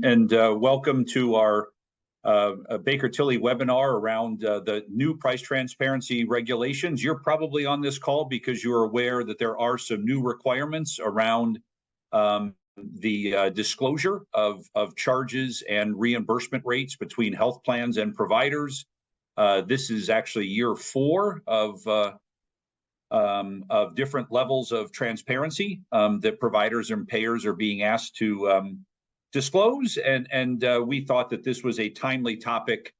And welcome to our Baker Tilly webinar around the new price transparency regulations. You're probably on this call because you're aware that there are some new requirements around the disclosure of charges and reimbursement rates between health plans and providers. This is actually year 4 of different levels of transparency that providers and payers are being asked to disclose, and we thought that this was a timely topic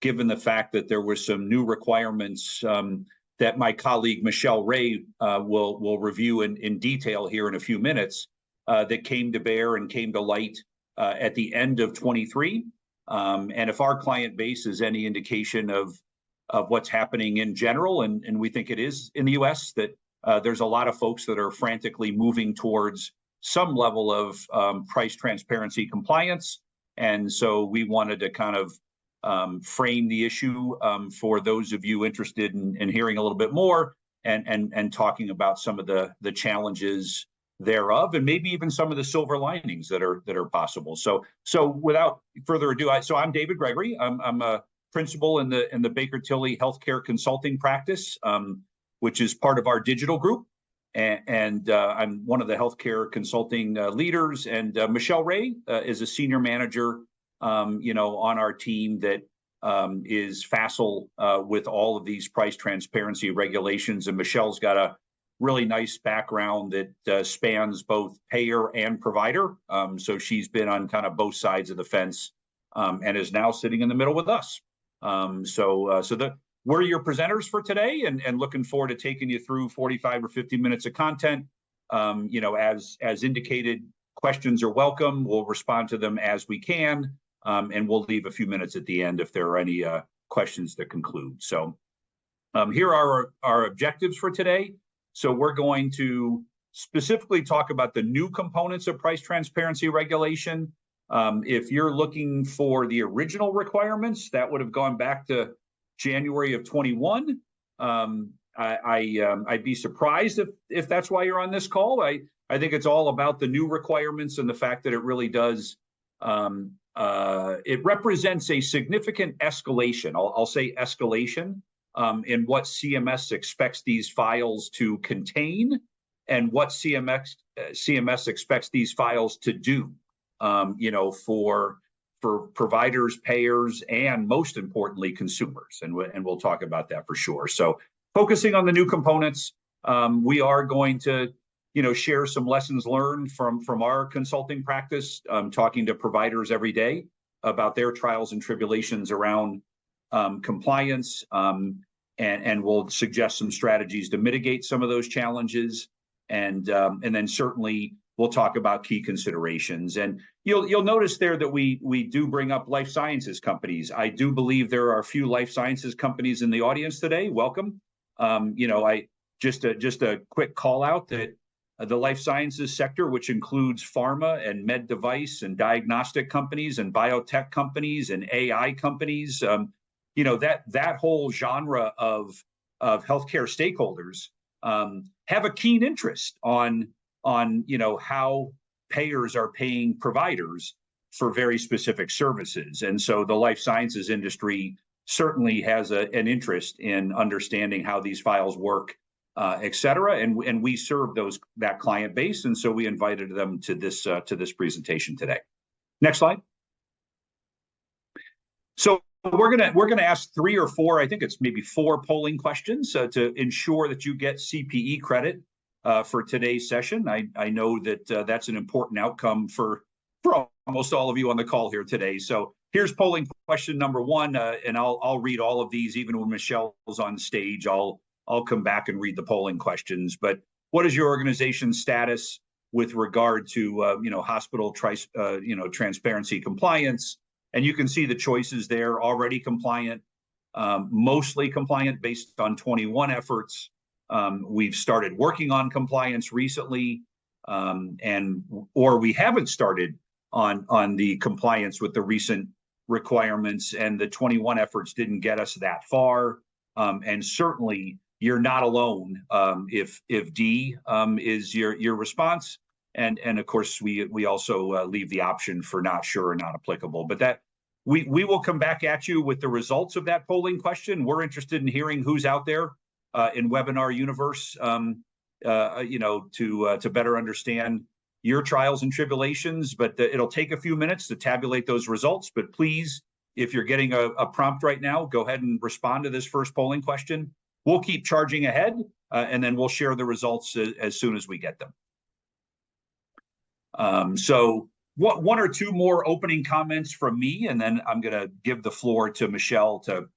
given the fact that there were some new requirements that my colleague Michelle Ray will review in detail here in a few minutes that came to bear and came to light at the end of 23. And if our client base is any indication of what's happening in general, and we think it is in the US, that there's a lot of folks that are frantically moving towards some level of price transparency compliance. And so we wanted to kind of frame the issue for those of you interested in hearing a little bit more and talking about some of the challenges thereof, and maybe even some of the silver linings that are possible. So without further ado, I'm David Gregory. I'm a principal in the Baker Tilly Healthcare Consulting practice, which is part of our digital group. And I'm one of the healthcare consulting leaders, and Michelle Ray is a senior manager, on our team that is facile with all of these price transparency regulations. And Michelle's got a really nice background that spans both payer and provider. So she's been on kind of both sides of the fence and is now sitting in the middle with us. We're your presenters for today, and looking forward to taking you through 45 or 50 minutes of content. As indicated, questions are welcome. We'll respond to them as we can, and we'll leave a few minutes at the end if there are any questions that conclude. So here are our objectives for today. So we're going to specifically talk about the new components of price transparency regulation. If you're looking for the original requirements, that would have gone back to January of 21. I'd be surprised if that's why you're on this call. I think it's all about the new requirements and the fact that it really does. It represents a significant escalation. I'll say escalation in what CMS expects these files to contain and what CMS expects these files to do. For providers, payers, and most importantly, consumers. And we'll talk about that for sure. So focusing on the new components, we are going to, share some lessons learned from our consulting practice, talking to providers every day about their trials and tribulations around compliance, and we'll suggest some strategies to mitigate some of those challenges. And then certainly we'll talk about key considerations. And you'll notice there that we do bring up life sciences companies. I do believe there are a few life sciences companies in the audience today. Welcome. Just a quick call out that the life sciences sector, which includes pharma and med device and diagnostic companies and biotech companies and AI companies, that whole genre of healthcare stakeholders have a keen interest on how payers are paying providers for very specific services. And so the life sciences industry certainly has an interest in understanding how these files work, et cetera. And we serve that client base. And so we invited them to this presentation today. Next slide. So we're gonna ask 3 or 4, I think it's maybe 4 polling questions to ensure that you get CPE credit for today's session. I know that that's an important outcome for almost all of you on the call here today. So here's polling question number 1, and I'll read all of these. Even when Michelle's on stage, I'll come back and read the polling questions. But what is your organization's status with regard to hospital transparency compliance? And you can see the choices there: already compliant, mostly compliant based on 21 efforts. We've started working on compliance recently, or we haven't started on the compliance with the recent requirements, and the 21 efforts didn't get us that far. And certainly you're not alone if D is your response. and of course we also leave the option for not sure or not applicable. But that we will come back at you with the results of that polling question. We're interested in hearing who's out there in webinar universe, to better understand your trials and tribulations. But it'll take a few minutes to tabulate those results. But please, if you're getting a prompt right now, go ahead and respond to this first polling question. We'll keep charging ahead, and then we'll share the results as soon as we get them. So one or two more opening comments from me, and then I'm going to give the floor to Michelle to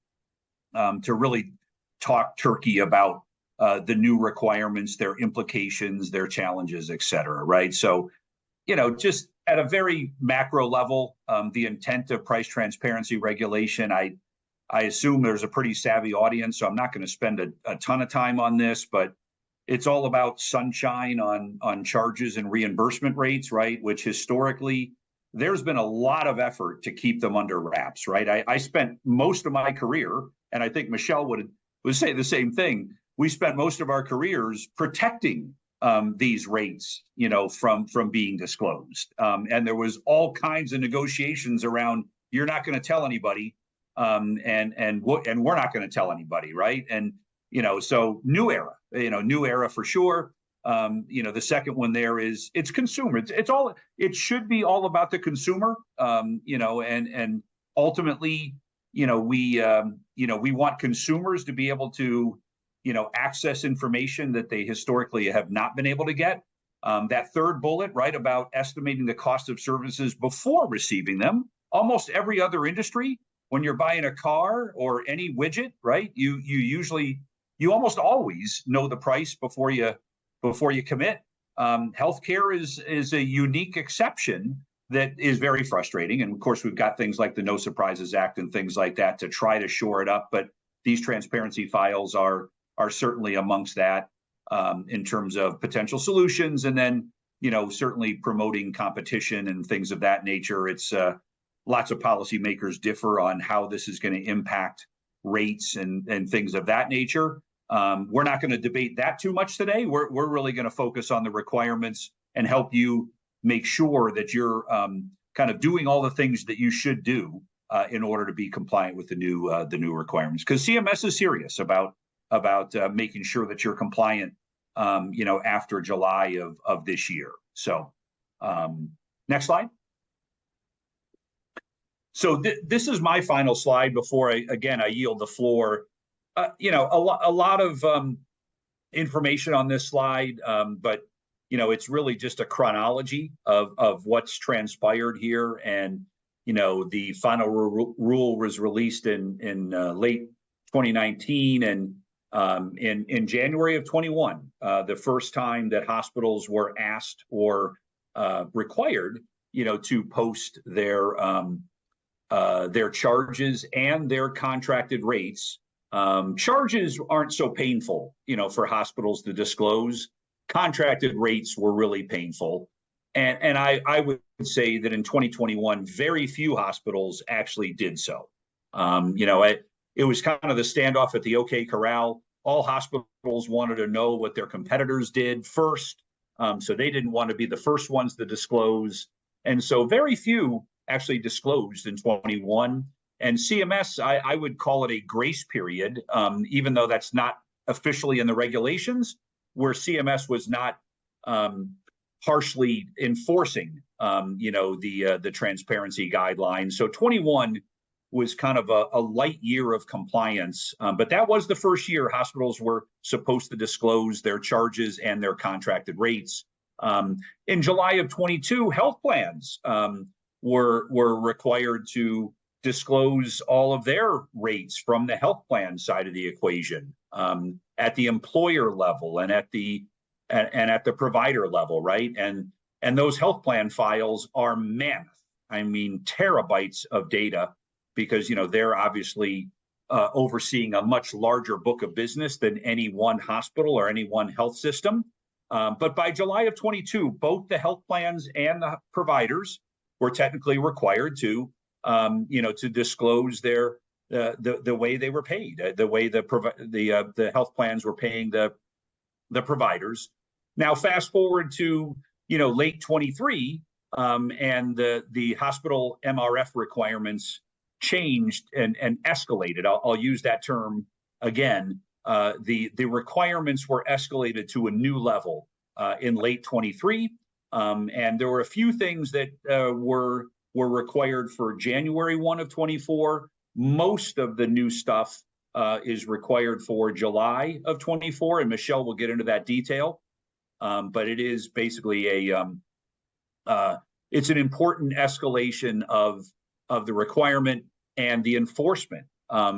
really talk turkey about the new requirements, their implications, their challenges, et cetera, right? So, just at a very macro level, the intent of price transparency regulation, I assume there's a pretty savvy audience, so I'm not going to spend a ton of time on this, but it's all about sunshine on charges and reimbursement rates, right? Which historically, there's been a lot of effort to keep them under wraps, right? I spent most of my career, and I think Michelle would say the same thing. We spent most of our careers protecting these rates, from being disclosed. And there was all kinds of negotiations around, you're not going to tell anybody, and we're not going to tell anybody, right? And so new era for sure. The second one there is it's consumer. It should be all about the consumer. And ultimately, we want consumers to be able to, access information that they historically have not been able to get. That third bullet, right, about estimating the cost of services before receiving them. Almost every other industry, when you're buying a car or any widget, right, you almost always know the price before you commit. Healthcare is a unique exception that is very frustrating. And of course, we've got things like the No Surprises Act and things like that to try to shore it up. But these transparency files are certainly amongst that in terms of potential solutions. And then, certainly promoting competition and things of that nature. It's lots of policymakers differ on how this is going to impact rates and things of that nature. We're not going to debate that too much today. We're really going to focus on the requirements and help you make sure that you're kind of doing all the things that you should do in order to be compliant with the new requirements. Because CMS is serious about making sure that you're compliant, after July of this year. So, next slide. So this is my final slide before I yield the floor. A lot of information on this slide, but it's really just a chronology of what's transpired here. And the final rule was released in late 2019, and in January of 21, the first time that hospitals were asked or required, to post their charges and their contracted rates. Charges aren't so painful, for hospitals to disclose. Contracted rates were really painful. And I would say that in 2021, very few hospitals actually did so. It was kind of the standoff at the OK Corral. All hospitals wanted to know what their competitors did first. So they didn't want to be the first ones to disclose. And so very few actually disclosed in 21. And CMS, I would call it a grace period, even though that's not officially in the regulations, where CMS was not harshly enforcing, the transparency guidelines. So 21 was kind of a light year of compliance, but that was the first year hospitals were supposed to disclose their charges and their contracted rates. In July of 22, health plans were required to disclose all of their rates from the health plan side of the equation, at the employer level and at the provider level, right? And those health plan files are mammoth. I mean, terabytes of data, because they're obviously overseeing a much larger book of business than any one hospital or any one health system. But by July of 22, both the health plans and the providers were technically required to disclose their the way they were paid, the way the health plans were paying the providers. Now, fast forward to late 23, and the hospital MRF requirements changed and escalated. I'll use that term again. The requirements were escalated to a new level in late 23, and there were a few things that were required for January 1 of 24. Most of the new stuff is required for July of 24, and Michelle will get into that detail. But it is basically it's an important escalation of the requirement, and the enforcement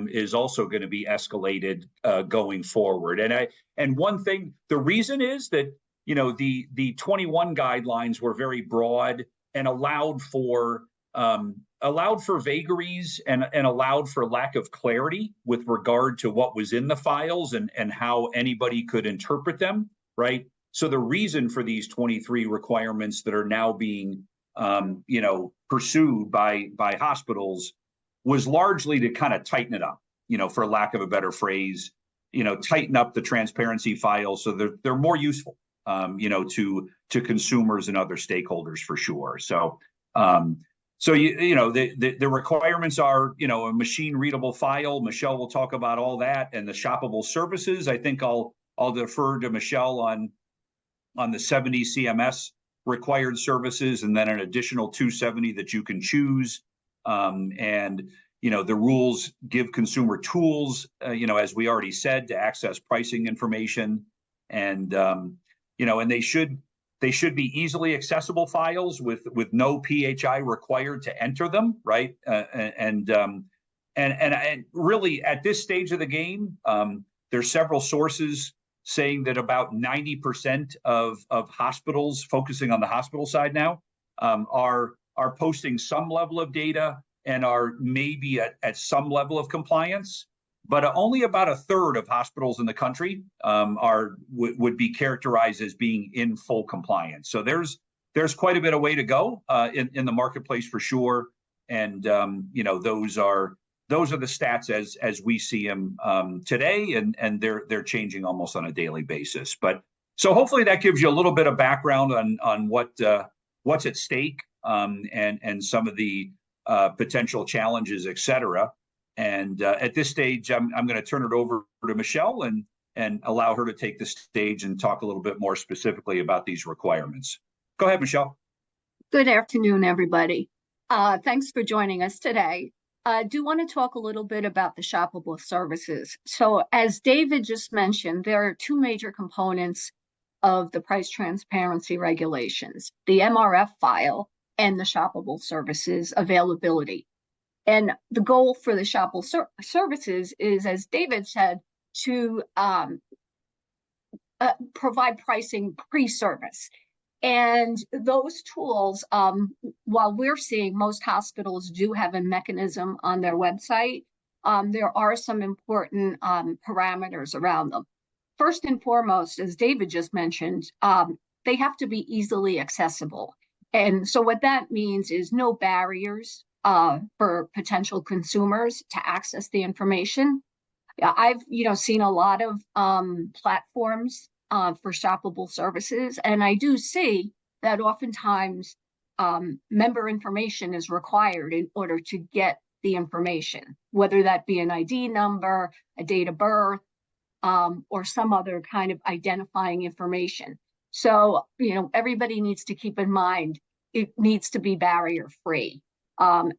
is also going to be escalated going forward. And one thing, the reason is that the 21 guidelines were very broad and allowed for vagaries and allowed for lack of clarity with regard to what was in the files and how anybody could interpret them, right? So the reason for these 23 requirements that are now being pursued by hospitals was largely to kind of tighten it up, for lack of a better phrase, tighten up the transparency files so they're more useful, to consumers and other stakeholders for sure. So, the requirements are, a machine readable file. Michelle will talk about all that, and the shoppable services. I think I'll defer to Michelle on the 70 CMS required services, and then an additional 270 that you can choose. And the rules give consumer tools, as we already said, to access pricing information, and and they should be easily accessible files with no PHI required to enter them, right? And really at this stage of the game, there's several sources saying that about 90% of hospitals, focusing on the hospital side now, are posting some level of data and are maybe at some level of compliance, but only about a third of hospitals in the country would be characterized as being in full compliance. So there's quite a bit of way to go in the marketplace for sure, and those are the stats as we see them today, and they're changing almost on a daily basis. But so hopefully that gives you a little bit of background on what's at stake, and some of the potential challenges, et cetera. And at this stage, I'm going to turn it over to Michelle and allow her to take the stage and talk a little bit more specifically about these requirements. Go ahead, Michelle. Good afternoon, everybody. Thanks for joining us today. I do want to talk a little bit about the shoppable services. So as David just mentioned, there are two major components of the price transparency regulations, the MRF file and the shoppable services availability. And the goal for the shoppable services is, as David said, to provide pricing pre-service. And those tools, while we're seeing most hospitals do have a mechanism on their website, there are some important parameters around them. First and foremost, as David just mentioned, they have to be easily accessible. And so what that means is no barriers for potential consumers to access the information. I've seen a lot of platforms for shoppable services, and I do see that oftentimes member information is required in order to get the information, whether that be an ID number, a date of birth, or some other kind of identifying information. So, everybody needs to keep in mind, it needs to be barrier-free,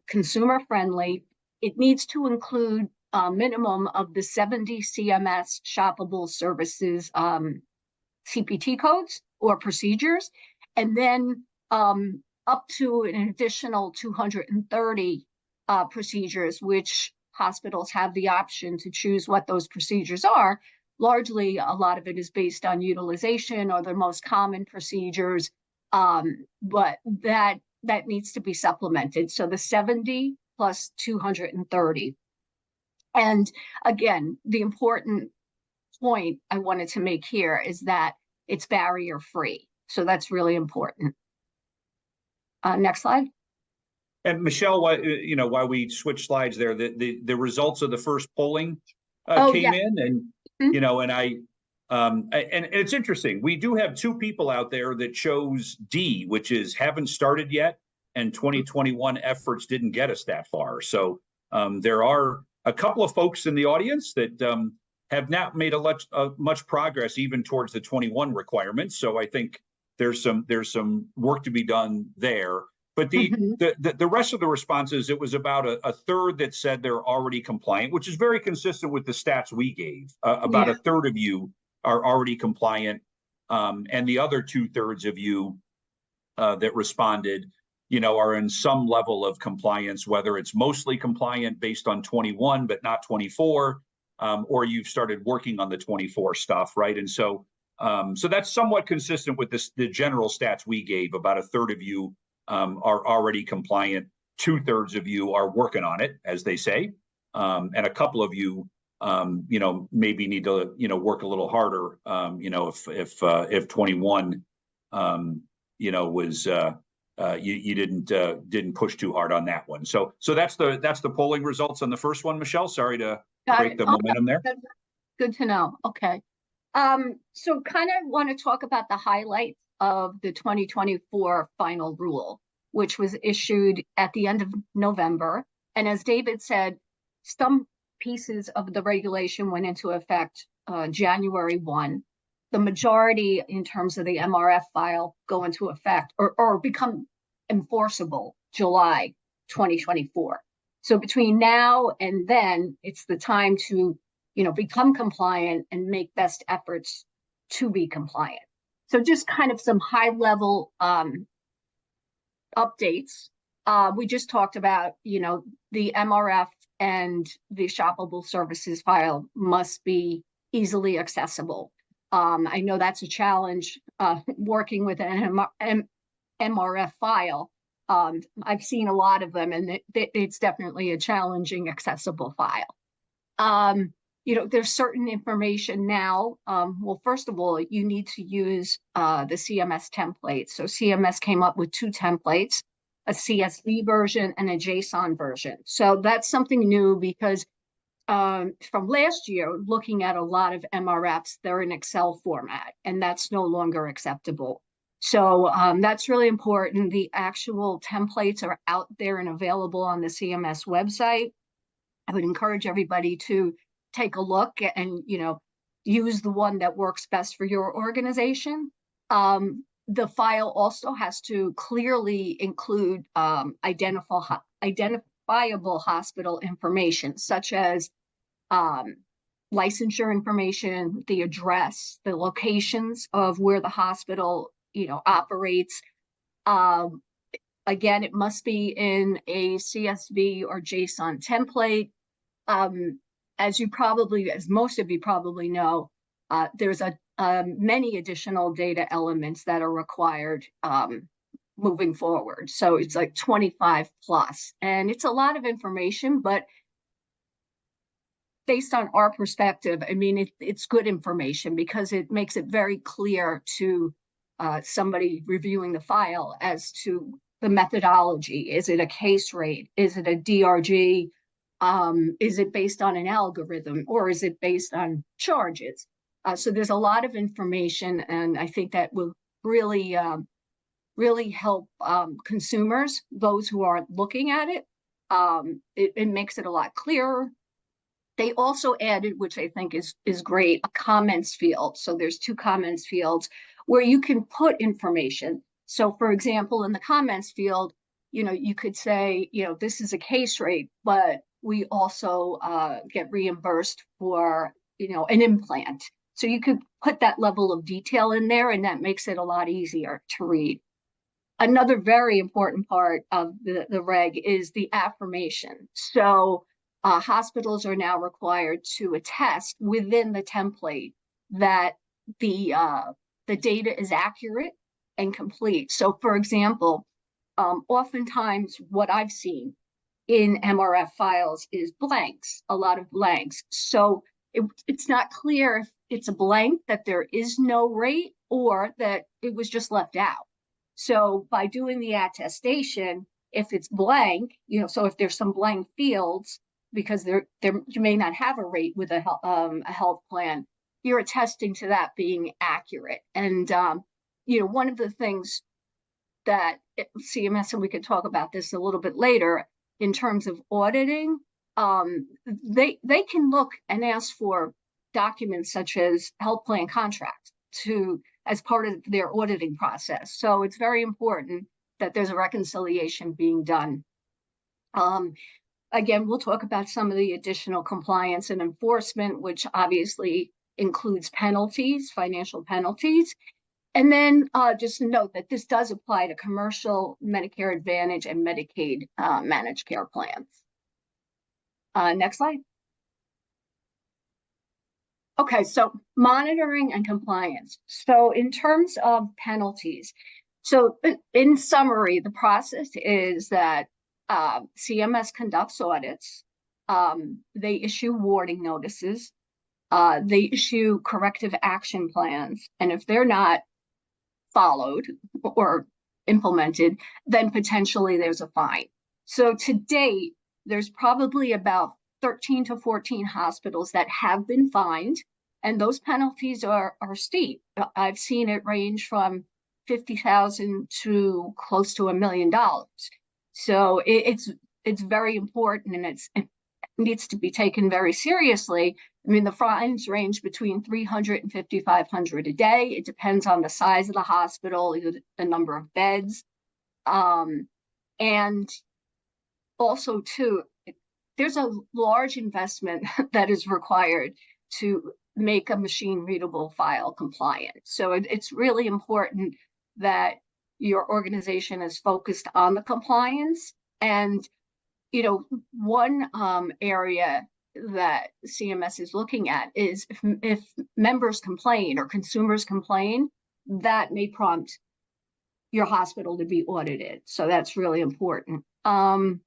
consumer-friendly. It needs to include a minimum of the 70 CMS shoppable services CPT codes or procedures, and then up to an additional 230 procedures, which hospitals have the option to choose what those procedures are. Largely, a lot of it is based on utilization or the most common procedures, but that needs to be supplemented. So the 70 plus 230. And again, the important point I wanted to make here is that it's barrier-free. So that's really important. Next slide. And Michelle, while we switch slides there, the results of the first polling came in, and and And it's interesting. We do have two people out there that chose D, which is haven't started yet, and 2021 efforts didn't get us that far. So there are a couple of folks in the audience that have not made much progress even towards the 21 requirements. So I think there's some work to be done there. But the rest of the responses, it was about a third that said they're already compliant, which is very consistent with the stats we gave. About a third of you are already compliant, and the other 2/3 of you that responded, are in some level of compliance, whether it's mostly compliant based on 21 but not 24, or you've started working on the 24 stuff, right? And so that's somewhat consistent with the general stats we gave. About a third of you are already compliant, 2/3 of you are working on it, as they say, and a couple of you maybe need to, work a little harder, if 21, was you didn't push too hard on that one. So that's the polling results on the first one, Michelle. Sorry to break the momentum there. Good to know. Okay. So kind of want to talk about the highlights of the 2024 final rule, which was issued at the end of November. And as David said, some pieces of the regulation went into effect January 1. The majority in terms of the MRF file go into effect or become enforceable July 2024. So between now and then, it's the time to, become compliant and make best efforts to be compliant. So just kind of some high level updates. We just talked about, the MRF and the shoppable services file must be easily accessible. I know that's a challenge working with an MRF file. I've seen a lot of them, and it's definitely a challenging accessible file. There's certain information now. Well, first of all, you need to use the CMS template. So CMS came up with two templates, a CSV version and a JSON version. So that's something new because from last year, looking at a lot of MRFs, they're in Excel format, and that's no longer acceptable. So that's really important. The actual templates are out there and available on the CMS website. I would encourage everybody to take a look and, use the one that works best for your organization. The file also has to clearly include identifiable hospital information, such as licensure information, the address, the locations of where the hospital, operates. Again, it must be in a CSV or JSON template. As most of you probably know, there's many additional data elements that are required moving forward. So it's like 25 plus, and it's a lot of information, but based on our perspective, it's good information because it makes it very clear to somebody reviewing the file as to the methodology. Is it a case rate? Is it a DRG? Is it based on an algorithm, or is it based on charges? So there's a lot of information, and I think that will really help consumers, those who are looking at it. It makes it a lot clearer. They also added, which I think is great, a comments field. So there's two comments fields where you can put information. So for example, in the comments field, you could say, this is a case rate, but we also get reimbursed for, an implant. So you could put that level of detail in there, and that makes it a lot easier to read. Another very important part of the reg is the affirmation. So hospitals are now required to attest within the template that the data is accurate and complete. So for example, oftentimes what I've seen in MRF files is blanks, a lot of blanks. So it's not clear if it's a blank that there is no rate or that it was just left out. So by doing the attestation, if it's blank, so if there's some blank fields, because you may not have a rate with a health plan, you're attesting to that being accurate. And, one of the things that CMS, and we could talk about this a little bit later, in terms of auditing, they can look and ask for documents such as health plan contracts as part of their auditing process. So it's very important that there's a reconciliation being done. Again, we'll talk about some of the additional compliance and enforcement, which obviously includes penalties, financial penalties. And then just note that this does apply to commercial, Medicare Advantage, and Medicaid managed care plans. Next slide. Okay, so monitoring and compliance. So in terms of penalties, so in summary, the process is that CMS conducts audits, they issue warning notices, they issue corrective action plans, and if they're not followed or implemented, then potentially there's a fine. So to date, there's probably about 13 to 14 hospitals that have been fined, and those penalties are steep. I've seen it range from $50,000 to close to $1 million. So it's very important, and it needs to be taken very seriously. I mean, the fines range between $300 and $5,500 a day. It depends on the size of the hospital, the number of beds, and also too, there's a large investment that is required to make a machine readable file compliant. So it's really important that your organization is focused on the compliance. And, one area that CMS is looking at is if members complain or consumers complain, that may prompt your hospital to be audited. So that's really important. And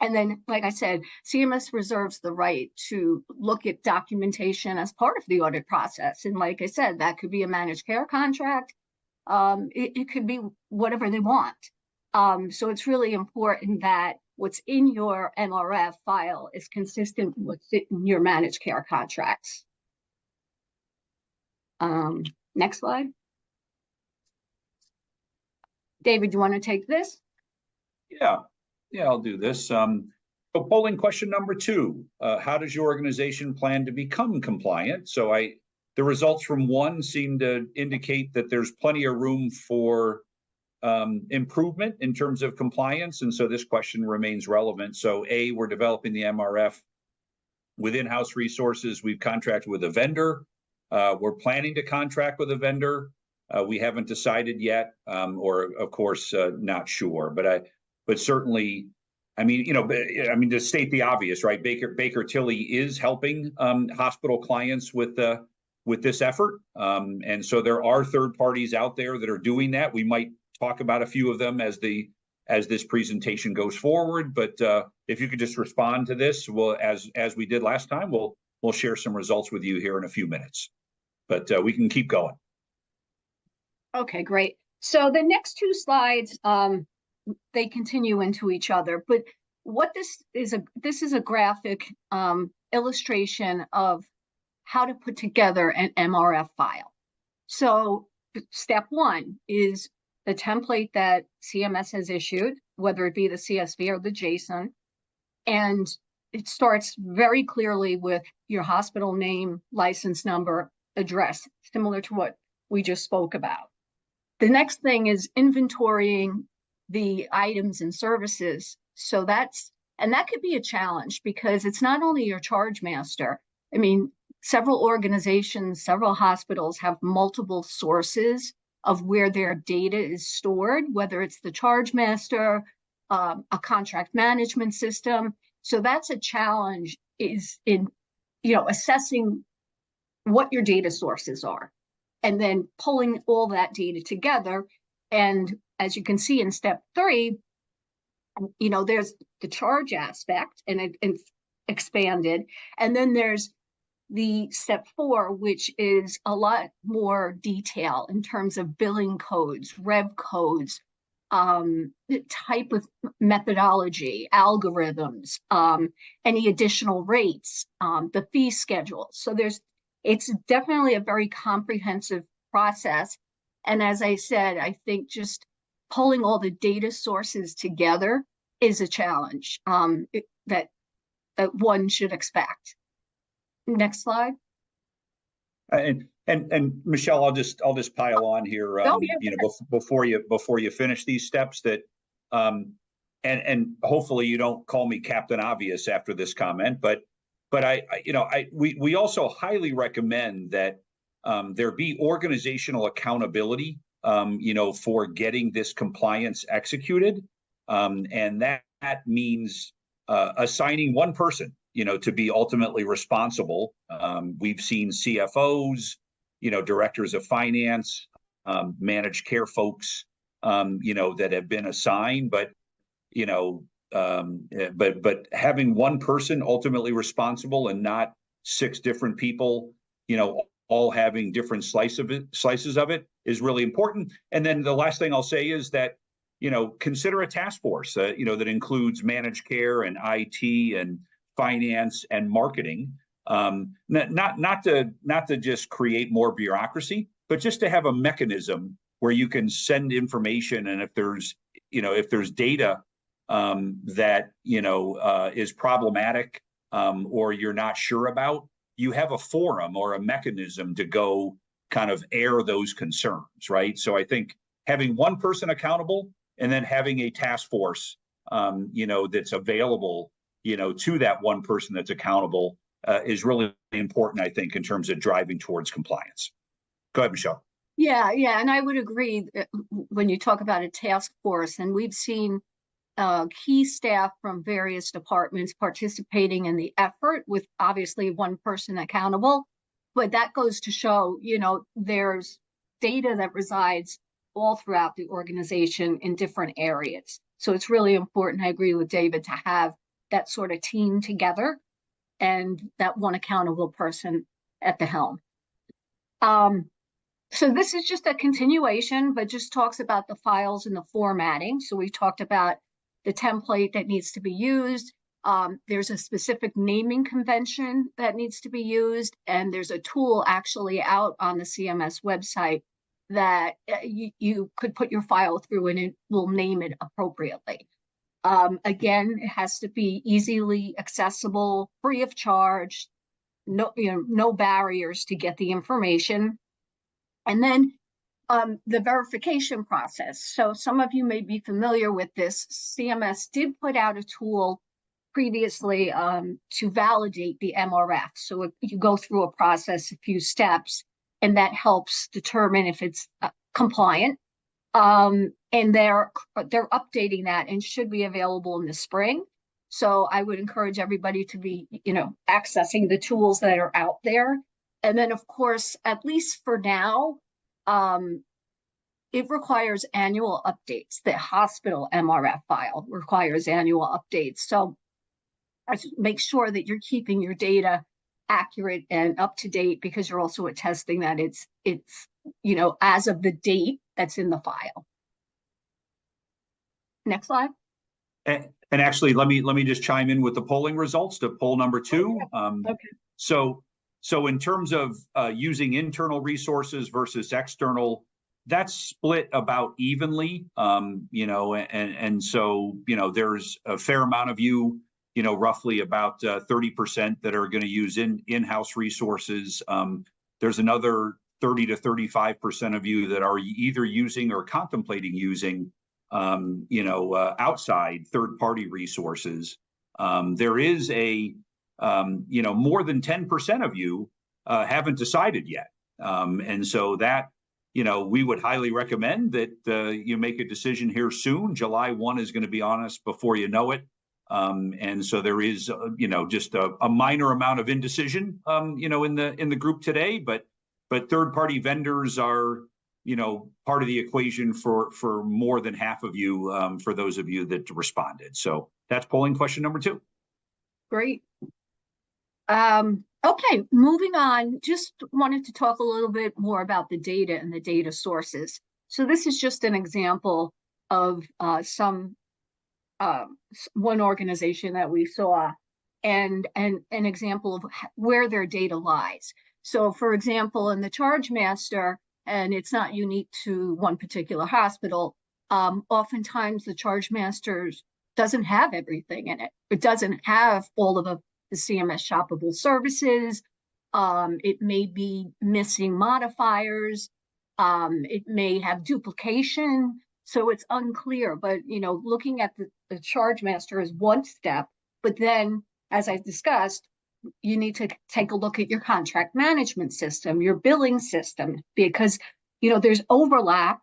then, like I said, CMS reserves the right to look at documentation as part of the audit process. And like I said, that could be a managed care contract. It could be whatever they want. So it's really important that what's in your MRF file is consistent with what's in your managed care contracts. Next slide. David, do you want to take this? Yeah, I'll do this. So polling question number 2, how does your organization plan to become compliant? So the results from 1 seem to indicate that there's plenty of room for improvement in terms of compliance. And so this question remains relevant. So A, we're developing the MRF with in-house resources. We've contracted with a vendor. We're planning to contract with a vendor. We haven't decided yet, or of course, not sure, but certainly, to state the obvious, right? Baker Tilly is helping hospital clients with this effort. And so there are third parties out there that are doing that. We might talk about a few of them as this presentation goes forward. But if you could just respond to this, well, as we did last time, we'll share some results with you here in a few minutes. But we can keep going. Okay, great. So the next 2 slides, they continue into each other. But what this is a graphic illustration of how to put together an MRF file. So step 1 is the template that CMS has issued, whether it be the CSV or the JSON. And it starts very clearly with your hospital name, license number, address, similar to what we just spoke about. The next thing is inventorying the items and services. So that could be a challenge because it's not only your charge master. I mean, several organizations, several hospitals have multiple sources of where their data is stored, whether it's the charge master, a contract management system. So that's a challenge, is in assessing what your data sources are and then pulling all that data together. And as you can see in step 3, there's the charge aspect, and it's expanded. And then there's the step 4, which is a lot more detail in terms of billing codes, rev codes, type of methodology, algorithms, any additional rates, the fee schedule. So there's It's definitely a very comprehensive process. And as I said, I think just pulling all the data sources together is a challenge that one should expect. Next slide. And Michelle, I'll just pile on here. Oh, yeah. Before you finish these steps, that and hopefully you don't call me Captain Obvious after this comment, but we also highly recommend that there be organizational accountability, for getting this compliance executed, and that means assigning one person, to be ultimately responsible. We've seen CFOs, directors of finance, managed care folks, that have been assigned, but having one person ultimately responsible and not 6 different people, all having different slices of it is really important. And then the last thing I'll say is that, consider a task force, that includes managed care and IT and finance and marketing, not to just create more bureaucracy, but just to have a mechanism where you can send information, and if there's data that is problematic, or you're not sure about, you have a forum or a mechanism to go kind of air those concerns, right? So I think having one person accountable and then having a task force, that's available, to that one person that's accountable, is really important, I think, in terms of driving towards compliance. Go ahead, Michelle. Yeah, and I would agree when you talk about a task force, and we've seen key staff from various departments participating in the effort with obviously one person accountable. But that goes to show, there's data that resides all throughout the organization in different areas. So it's really important, I agree with David, to have that sort of team together and that one accountable person at the helm. So this is just a continuation, but just talks about the files and the formatting. So we talked about the template that needs to be used. There's a specific naming convention that needs to be used, and there's a tool actually out on the CMS website that you could put your file through and it will name it appropriately. Again, it has to be easily accessible, free of charge, no barriers to get the information. And then the verification process. So some of you may be familiar with this. CMS did put out a tool previously to validate the MRF. So you go through a process, a few steps, and that helps determine if it's compliant. And they're updating that and should be available in the spring. So I would encourage everybody to be, accessing the tools that are out there. And then, of course, at least for now, it requires annual updates. The hospital MRF file requires annual updates. So make sure that you're keeping your data accurate and up to date, because you're also attesting that it's as of the date that's in the file. Next slide. And actually, let me just chime in with the polling results to poll number 2. Okay. So in terms of using internal resources versus external, that's split about evenly, and so, there's a fair amount of you, roughly about 30% that are going to use in-house resources. There's another 30 to 35% of you that are either using or contemplating using, outside third-party resources. There is more than 10% of you haven't decided yet. And so that, we would highly recommend that you make a decision here soon. July 1 is going to be on us before you know it. And so there is, just a minor amount of indecision, in the group today, but third-party vendors are, part of the equation for more than half of you, for those of you that responded. So that's polling question number 2. Great. Okay, moving on, just wanted to talk a little bit more about the data and the data sources. So this is just an example of one organization that we saw, and an example of where their data lies. So for example, in the charge master, and it's not unique to one particular hospital, oftentimes the charge masters doesn't have everything in it. It doesn't have all of the CMS shoppable services. It may be missing modifiers. It may have duplication. So it's unclear, but looking at the charge master is one step, but then, as I discussed, you need to take a look at your contract management system, your billing system, because there's overlap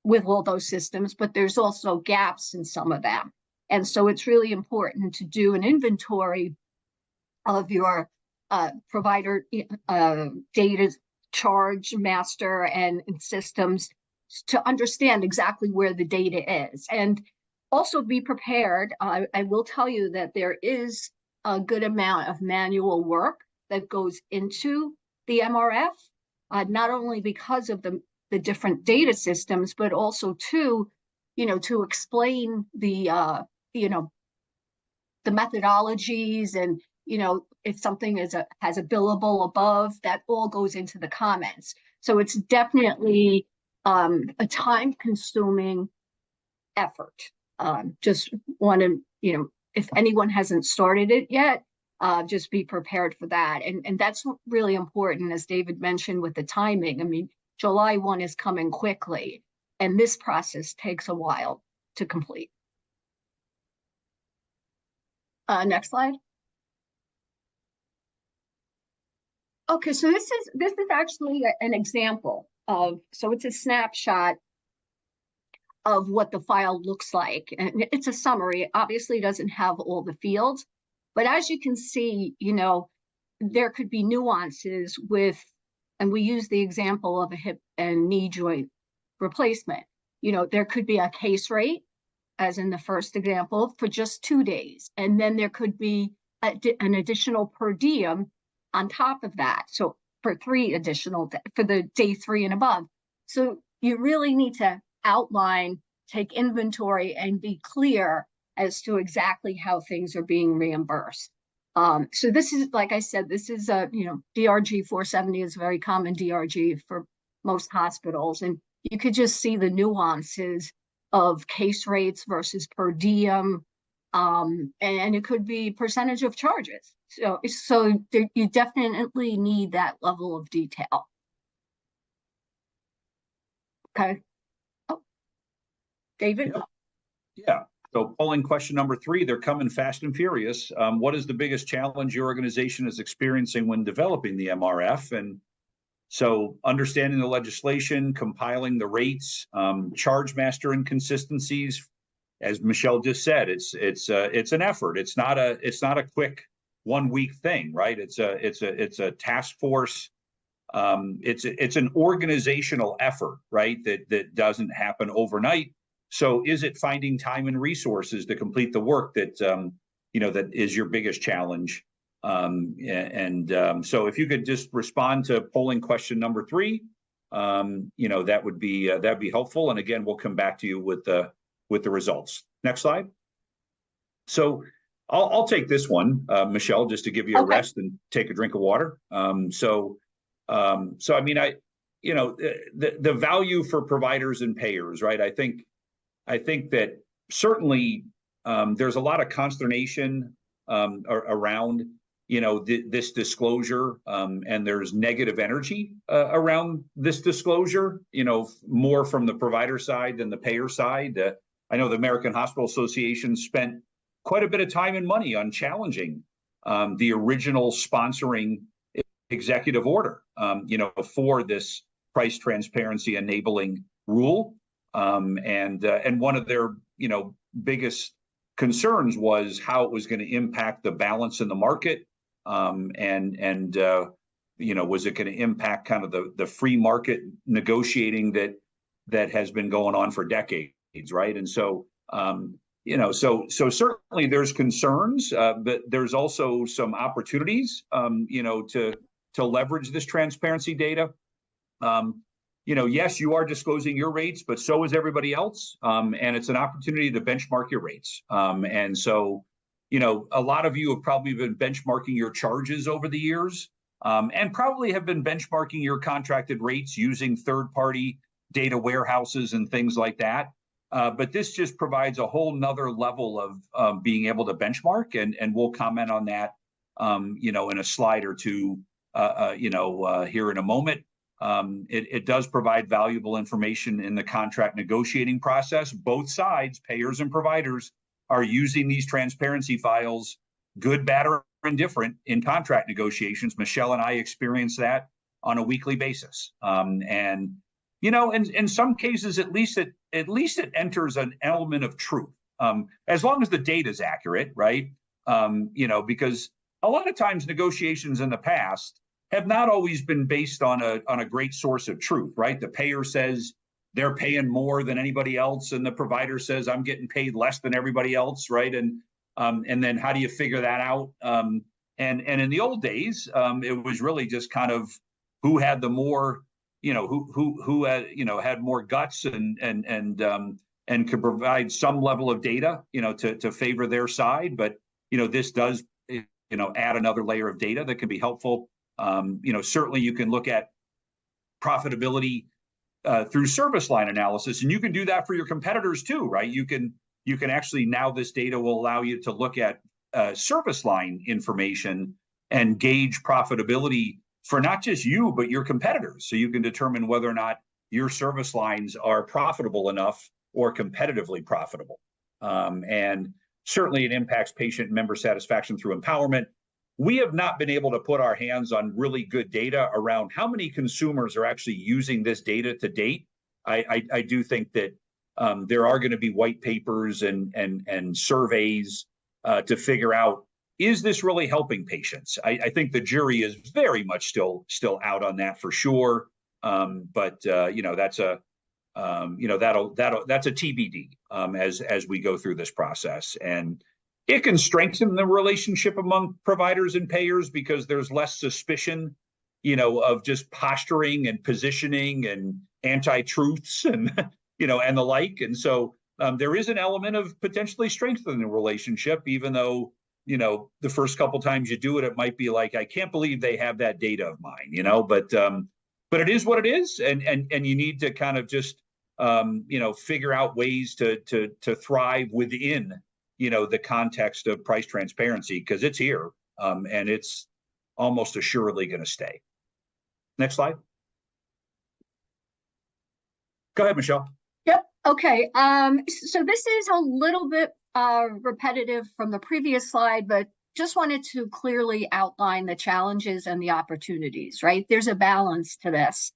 with all those systems, but there's also gaps in some of them. And so it's really important to do an inventory of your provider data charge master and systems to understand exactly where the data is. And also be prepared. I will tell you that there is a good amount of manual work that goes into the MRF, not only because of the different data systems, but also to explain the methodologies, and if something has a billable above, that all goes into the comments. So it's definitely a time-consuming effort. Just want to, if anyone hasn't started it yet, just be prepared for that. And that's really important, as David mentioned, with the timing. I mean, July 1 is coming quickly, and this process takes a while to complete. Next slide. Okay, so this is actually an example of, so it's a snapshot of what the file looks like. And it's a summary. It obviously doesn't have all the fields, but as you can see, there could be nuances with, and we use the example of a hip and knee joint replacement. There could be a case rate, as in the first example, for just 2 days. And then there could be an additional per diem on top of that. So for 3 additional, for the day 3 and above. So you really need to outline, take inventory, and be clear as to exactly how things are being reimbursed. So this is, like I said, this is DRG 470 is a very common DRG for most hospitals. And you could just see the nuances of case rates versus per diem. And it could be percentage of charges. So you definitely need that level of detail. Okay. Oh, David? Yeah. So polling question number 3, they're coming fast and furious. What is the biggest challenge your organization is experiencing when developing the MRF? And so understanding the legislation, compiling the rates, charge master inconsistencies. As Michelle just said, it's an effort. It's not a quick 1 week thing, right? It's a task force. It's an organizational effort, right? That doesn't happen overnight. So is it finding time and resources to complete the work that that is your biggest challenge? So if you could just respond to polling question number 3, that would be that'd be helpful. And again, we'll come back to you with the results. Next slide. So I'll take this one, Michelle, just to give you a rest and take a drink of water. So I mean, the value for providers and payers, right? I think that certainly there's a lot of consternation around this disclosure, and there's negative energy around this disclosure, more from the provider side than the payer side. I know the American Hospital Association spent quite a bit of time and money on challenging the original sponsoring executive order, for this price transparency enabling rule. And one of their, biggest concerns was how it was going to impact the balance in the market. Was it going to impact kind of the free market negotiating that has been going on for decades, right? And so, so certainly there's concerns, but there's also some opportunities, to leverage this transparency data. Yes, you are disclosing your rates, but so is everybody else. And it's an opportunity to benchmark your rates. And so, a lot of you have probably been benchmarking your charges over the years. and probably have been benchmarking your contracted rates using third-party data warehouses and things like that. But this just provides a whole nother level of being able to benchmark, and we'll comment on that, in a slide or two, here in a moment. It does provide valuable information in the contract negotiating process. Both sides, payers and providers, are using these transparency files, good, bad, or indifferent, in contract negotiations. Michelle and I experience that on a weekly basis. And in some cases, at least it enters an element of truth, as long as the data is accurate, right? Because a lot of times negotiations in the past have not always been based on a great source of truth, right? The payer says they're paying more than anybody else, and the provider says I'm getting paid less than everybody else, right? And then how do you figure that out? And in the old days, it was really just kind of who had the more, who had, had more guts and could provide some level of data, to favor their side. But this does, add another layer of data that can be helpful. Certainly you can look at profitability through service line analysis, and you can do that for your competitors too, right? You can actually, now this data will allow you to look at service line information and gauge profitability for not just you, but your competitors. So you can determine whether or not your service lines are profitable enough or competitively profitable. And certainly it impacts patient and member satisfaction through empowerment. We have not been able to put our hands on really good data around how many consumers are actually using this data to date. I do think that there are going to be white papers and surveys to figure out, is this really helping patients? I think the jury is very much still out on that for sure. But that's a that's a TBD as we go through this process. And it can strengthen the relationship among providers and payers because there's less suspicion, of just posturing and positioning and anti-truths and, and the like. And so there is an element of potentially strengthening the relationship, even though, the first couple times you do it, it might be like, I can't believe they have that data of mine, but it is what it is. And you need to kind of just, figure out ways to thrive within, the context of price transparency, because it's here, and it's almost assuredly going to stay. Next slide. Go ahead, Michelle. Yep. Okay. So this is a little bit repetitive from the previous slide, but just wanted to clearly outline the challenges and the opportunities, right? There's a balance to this.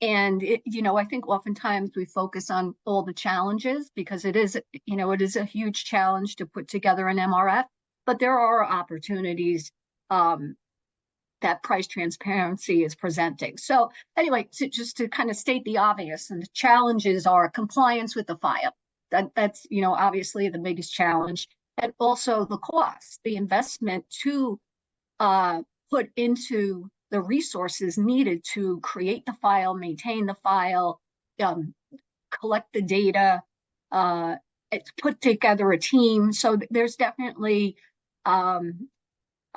And I think oftentimes we focus on all the challenges because it is a huge challenge to put together an MRF, but there are opportunities that price transparency is presenting. So anyway, just to kind of state the obvious, and the challenges are compliance with the file. That's obviously the biggest challenge, and also the cost, the investment to put into the resources needed to create the file, maintain the file, collect the data, put together a team. So there's definitely a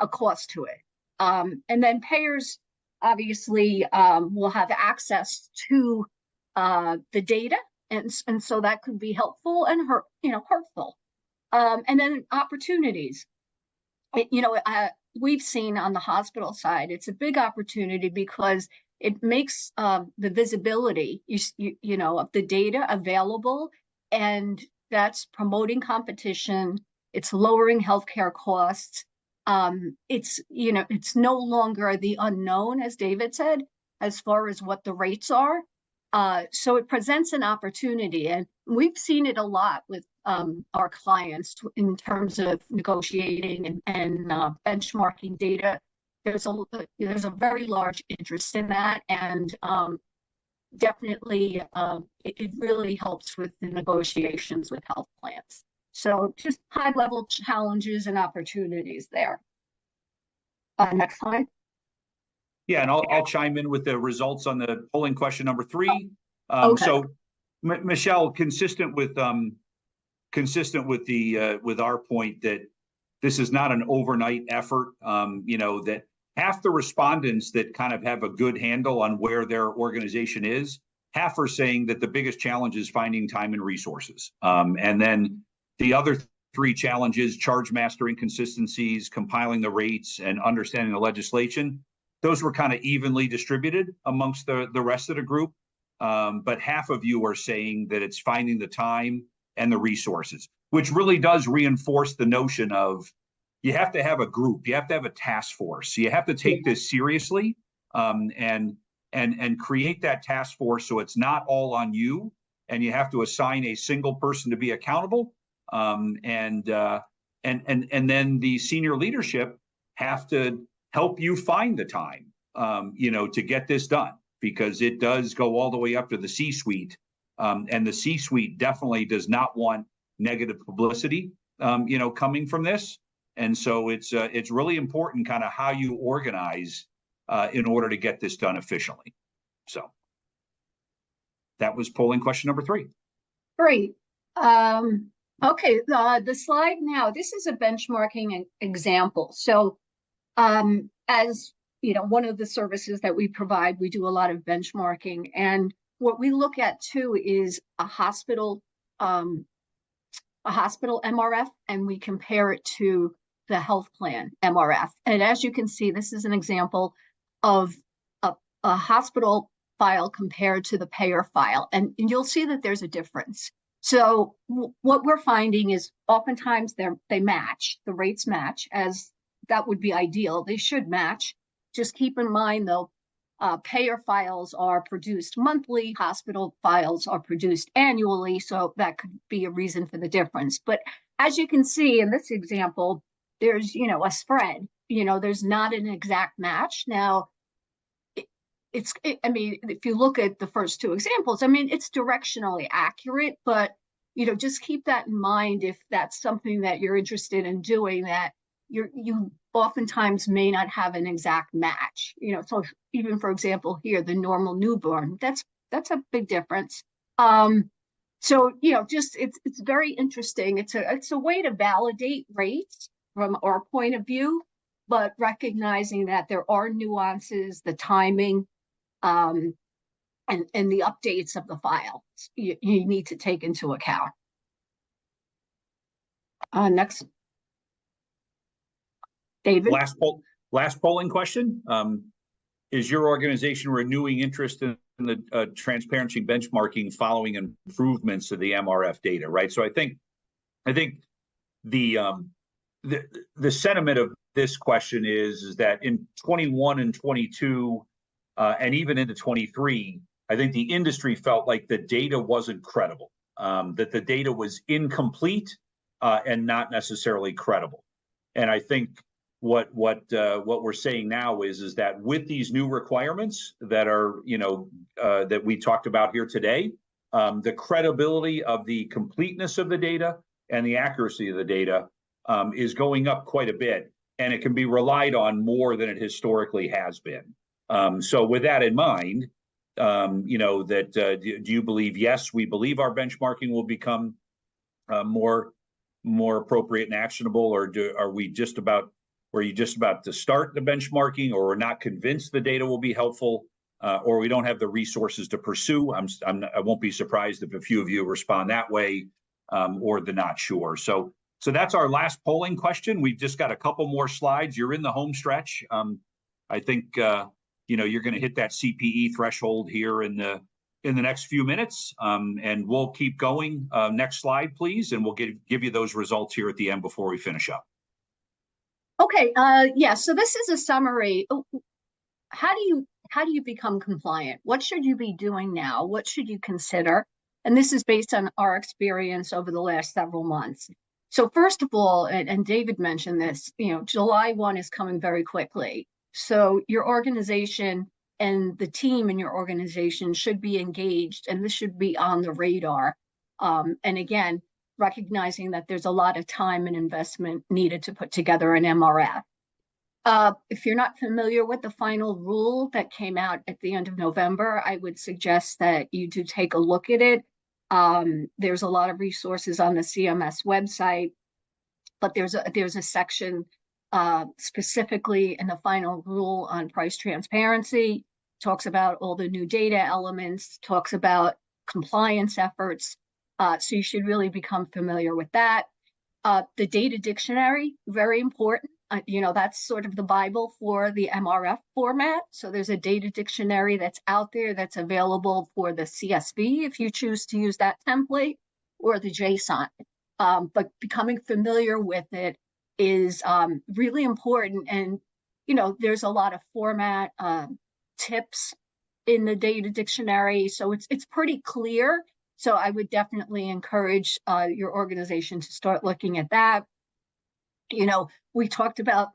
cost to it. And then payers obviously will have access to the data, and so that could be helpful and hurtful. And then opportunities. We've seen on the hospital side, it's a big opportunity because it makes the visibility, of the data available, and that's promoting competition. It's lowering healthcare costs. It's no longer the unknown, as David said, as far as what the rates are. So it presents an opportunity, and we've seen it a lot with our clients in terms of negotiating and benchmarking data. There's a very large interest in that, and definitely it really helps with the negotiations with health plans. So just high-level challenges and opportunities there. Next slide. Yeah, and I'll chime in with the results on the polling question number 3. Okay. So, Michelle, consistent with our point that this is not an overnight effort. That half the respondents that kind of have a good handle on where their organization is, half are saying that the biggest challenge is finding time and resources. And then the other three challenges, charge master inconsistencies, compiling the rates, and understanding the legislation, those were kind of evenly distributed amongst the rest of the group. But half of you are saying that it's finding the time and the resources, which really does reinforce the notion of you have to have a group, you have to have a task force, you have to take this seriously, and create that task force so it's not all on you, and you have to assign a single person to be accountable, and then the senior leadership have to help you find the time, to get this done, because it does go all the way up to the C-suite, and the C-suite definitely does not want negative publicity, coming from this. And so it's really important kind of how you organize in order to get this done efficiently. So that was polling question number 3. Great. Okay, the slide now, this is a benchmarking example. So as you know, one of the services that we provide, we do a lot of benchmarking. And what we look at too is a hospital MRF, and we compare it to the health plan MRF. And as you can see, this is an example of a hospital file compared to the payer file. And you'll see that there's a difference. So what we're finding is oftentimes they match, the rates match, as that would be ideal. They should match. Just keep in mind though, payer files are produced monthly, hospital files are produced annually. So that could be a reason for the difference. But as you can see in this example, there's, a spread, there's not an exact match. Now, if you look at the first 2 examples, it's directionally accurate, but, just keep that in mind if that's something that you're interested in doing, that you oftentimes may not have an exact match, so even for example here, the normal newborn, that's a big difference. So, just it's very interesting. It's a way to validate rates from our point of view, but recognizing that there are nuances, the timing, and the updates of the file you need to take into account. Next, David. Last polling question. Is your organization renewing interest in the transparency benchmarking following improvements to the MRF data? Right. So I think the sentiment of this question is that in 21 and 22, and even into 23, I think the industry felt like the data wasn't credible, that the data was incomplete and not necessarily credible. And I think what we're saying now is that with these new requirements that are, that we talked about here today, the credibility of the completeness of the data and the accuracy of the data is going up quite a bit, and it can be relied on more than it historically has been. So with that in mind, do you believe, yes, we believe our benchmarking will become more appropriate and actionable, or are you just about to start the benchmarking, or we're not convinced the data will be helpful, or we don't have the resources to pursue? I won't be surprised if a few of you respond that way, or the not sure. So that's our last polling question. We've just got a couple more slides. You're in the home stretch. I think you're going to hit that CPE threshold here in the next few minutes, and we'll keep going. Next slide, please, and we'll give you those results here at the end before we finish up. Okay. Yeah. So this is a summary. How do you become compliant? What should you be doing now? What should you consider? And this is based on our experience over the last several months. So first of all, and David mentioned this, July 1 is coming very quickly. So your organization and the team in your organization should be engaged, and this should be on the radar. And again, recognizing that there's a lot of time and investment needed to put together an MRF. If you're not familiar with the final rule that came out at the end of November, I would suggest that you do take a look at it. There's a lot of resources on the CMS website, but there's a section specifically in the final rule on price transparency, talks about all the new data elements, talks about compliance efforts. So you should really become familiar with that. The data dictionary, very important. That's sort of the Bible for the MRF format. So there's a data dictionary that's out there that's available for the CSV if you choose to use that template, or the JSON. But becoming familiar with it is really important. And, there's a lot of format tips in the data dictionary. So it's pretty clear. So I would definitely encourage your organization to start looking at that. We talked about,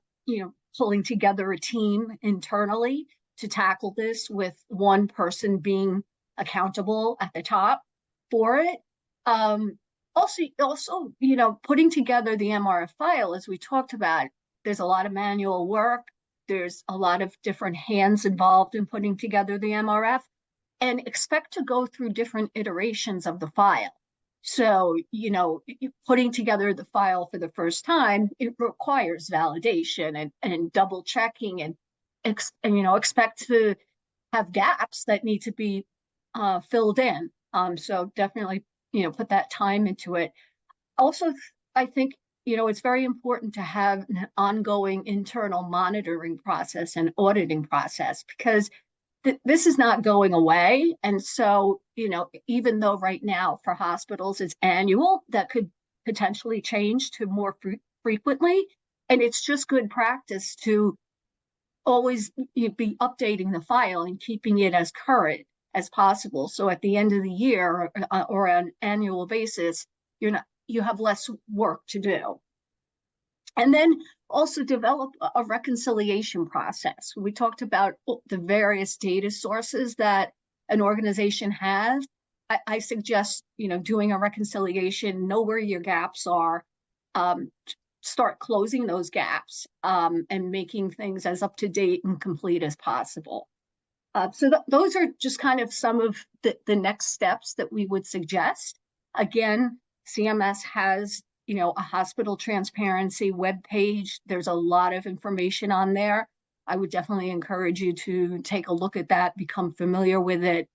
pulling together a team internally to tackle this, with one person being accountable at the top for it. Also, putting together the MRF file, as we talked about, there's a lot of manual work. There's a lot of different hands involved in putting together the MRF, and expect to go through different iterations of the file. So, putting together the file for the first time, it requires validation and double checking, and expect to have gaps that need to be filled in. So definitely, put that time into it. Also, I think, it's very important to have an ongoing internal monitoring process and auditing process, because this is not going away. And so, even though right now for hospitals it's annual, that could potentially change to more frequently. And it's just good practice to always be updating the file and keeping it as current as possible. So at the end of the year, or on an annual basis, you have less work to do. And then also develop a reconciliation process. We talked about the various data sources that an organization has. I suggest, doing a reconciliation, know where your gaps are, start closing those gaps, and making things as up to date and complete as possible. So those are just kind of some of the next steps that we would suggest. Again, CMS has a hospital transparency webpage. There's a lot of information on there. I would definitely encourage you to take a look at that, become familiar with it.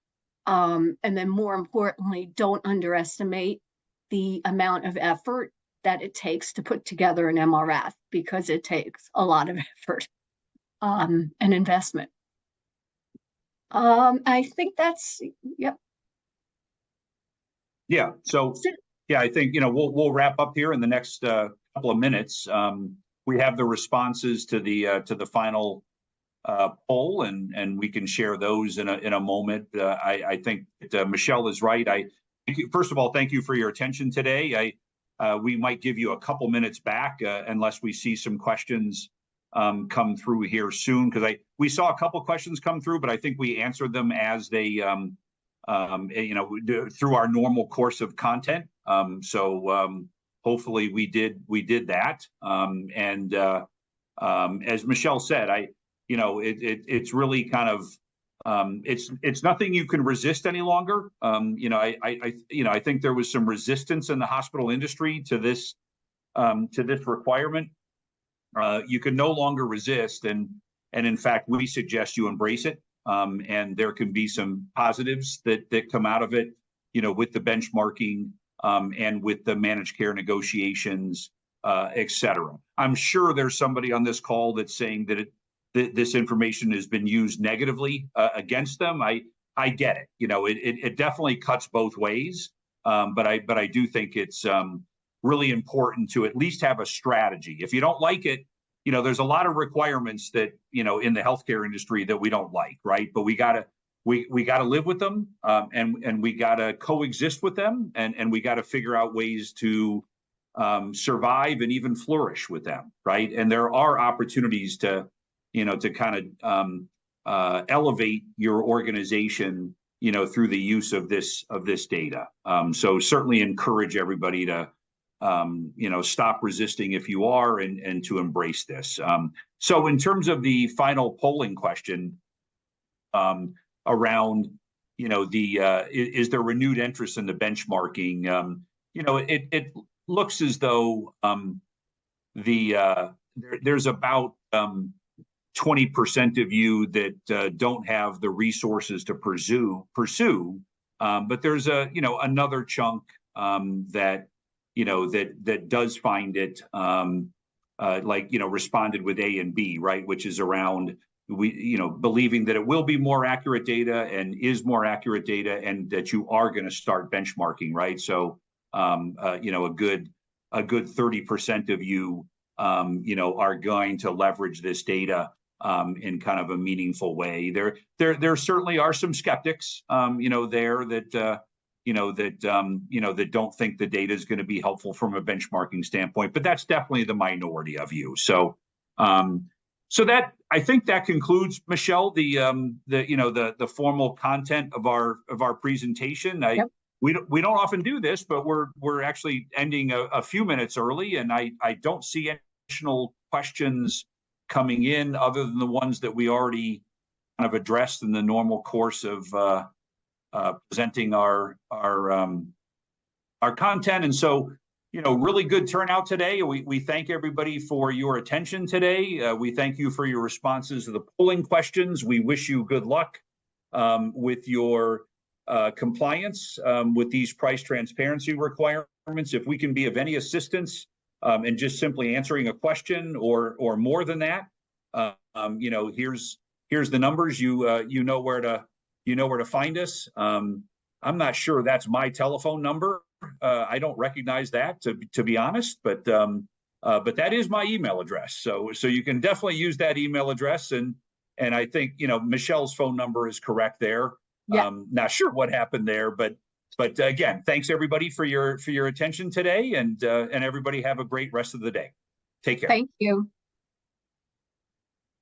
And then more importantly, don't underestimate the amount of effort that it takes to put together an MRF, because it takes a lot of effort and investment. I think that's, yep. Yeah. So, yeah, I think, we'll wrap up here in the next couple of minutes. We have the responses to the final poll, and we can share those in a moment. I think that, Michelle is right. First of all, thank you for your attention today. We might give you a couple minutes back unless we see some questions come through here soon, because we saw a couple questions come through, but I think we answered them as they through our normal course of content. So hopefully we did that. And as Michelle said, it's really kind of it's nothing you can resist any longer. I think there was some resistance in the hospital industry to this requirement. You can no longer resist, and in fact, we suggest you embrace it. And there can be some positives that come out of it, with the benchmarking and with the managed care negotiations, et cetera. I'm sure there's somebody on this call that's saying that this information has been used negatively against them. I get it. It definitely cuts both ways. But I do think it's really important to at least have a strategy. If you don't like it, there's a lot of requirements that, in the healthcare industry that we don't like, right? But we gotta live with them, and we gotta coexist with them, and we gotta figure out ways to survive and even flourish with them, right? And there are opportunities to kind of elevate your organization, through the use of this data. So certainly encourage everybody to stop resisting if you are, and to embrace this. So in terms of the final polling question around, is there renewed interest in the benchmarking? It looks as though there's about 20% of you that don't have the resources to pursue. But there's another chunk that that does find it responded with A and B, right, which is around believing that it will be more accurate data and is more accurate data, and that you are going to start benchmarking, right? So a good 30% of you are going to leverage this data in kind of a meaningful way. There certainly are some skeptics there that that don't think the data is going to be helpful from a benchmarking standpoint, but that's definitely the minority of you. So that, I think that concludes, Michelle, the formal content of our presentation. Yep. We don't often do this, but we're actually ending a few minutes early, and I don't see any additional questions coming in other than the ones that we already kind of addressed in the normal course of presenting our content. And so, really good turnout today. We thank everybody for your attention today. We thank you for your responses to the polling questions. We wish you good luck with your compliance with these price transparency requirements. If we can be of any assistance in just simply answering a question or more than that, here's the numbers. You know where to find us. I'm not sure that's my telephone number. I don't recognize that, to be honest, but that is my email address. So you can definitely use that email address, and I think Michelle's phone number is correct there. Yeah. Not sure what happened there, but again, thanks everybody for your attention today, and everybody have a great rest of the day. Take care. Thank you.